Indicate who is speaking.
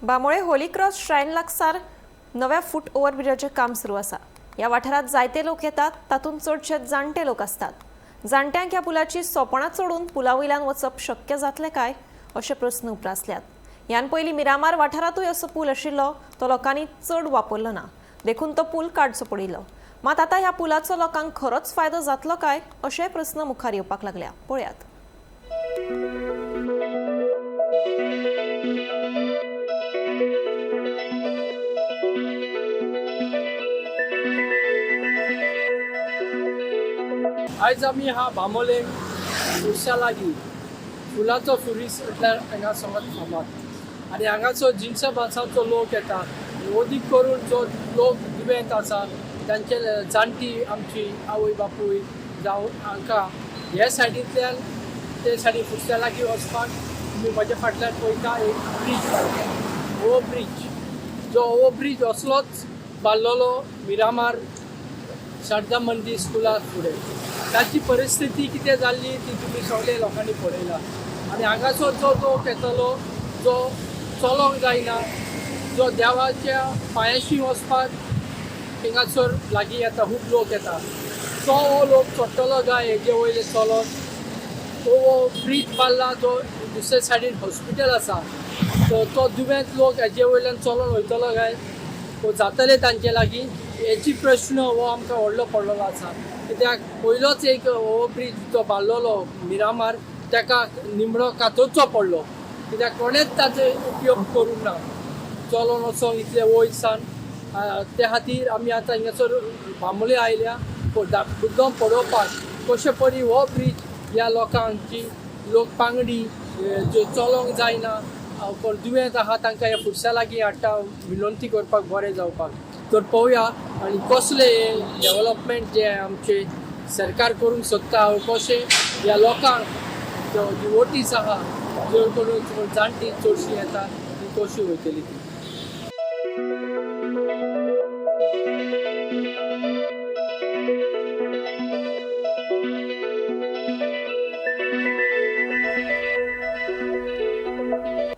Speaker 1: बामोळे Holy cross shrine लागसार नव्या फूट ओव्हरब्रिजाचे काम सुरू आसा। या वाठारात जायते लोक येतात, तातूंत चडशे जाणटे लोक असतात। जाणट्यांक ह्या पुलाची सोपणां चोडून पुलावयल्यान वचप शक्य जातले काय अशे प्रस्न उप्रासल्यात। ह्यान पयलीं मिरामार वाठारांतूय असो पूल आशिल्लो, तो लोकांनी चड वापरलो ना, देखून तो पूल काडचो पडिल्लो। मात आतां ह्या पुलाचो लोकांक खरोच फायदो जातलो काय अशे प्रस्न मुखार येवपाक लागल्या। पळयात।
Speaker 2: आज आम्ही हा बामोले खुर्शा लागीं फुलाचो खुरीस म्हटल्यार हांगा समज फामाद आनी हांगाचो जिनसा भासाचो लोक येता। अदीक करून जो लोक दुयेंत आसा तांचे जाणटी आमची आवय बापूय जावं हांकां हे सायडींतल्यान ते सायडीन खुर्शा लागीं वचपाक तुमी म्हज्या फाटल्यान पळयता एक ब्रीज बांदला, ओवर ब्रीज। जो ओवर ब्रीज असलोच बांदलोलो मिरामार शारदा मंदिर स्कुला फुडें। ताची परिस्थिती कितें जाल्ली ती तुमी सगळे लोकांनी पळयला। आनी हांगासर जो लोक येतलो जो चलोंक जायना, जो देवाच्या पांयाशी वचपाक हिंगासर लागीं येता, खूब लोक येता, तो हो लोक चडटलो काय हेजे वयले चलोन हो ब्रीज बांदला। जो दुसरे सायडीन हॉस्पिटल आसा तो दुयेंत लोक हेजे वयल्यान चलोन वयतलो काय तो जातले तांचे लागीं हेची प्रश्न हो आमकां व्हडलो पडलेलो आसा। कित्याक पयलोच एक ओवर ब्रीज जो बांदलोलो मिरामार ताका निमणो कातरचो पडलो, कित्याक कोणेच ताचो उपयोग करूंक ना चलोन वचोंक इतले वयरसान। त्या खातीर आमी आतां हिंगासर बांबोळे आयल्या मुद्दम पळोवपाक कशे परी हो ब्रीज ह्या लोकांची लोक पांगडी जे चलोंक जायना, कोण दुयेंत आहा तांकां ह्या खुर्सा लागीं हाडटा विनंती करपाक बरें जावपाक। तर पळोवया आनी कसले डेव्हलपमेंट जे आमचे सरकार करूंक सोदता, कशे ह्या लोकांक जी वोटीस आहा जे करून जाणटी चडशीं येता ती कशी वयतली ती।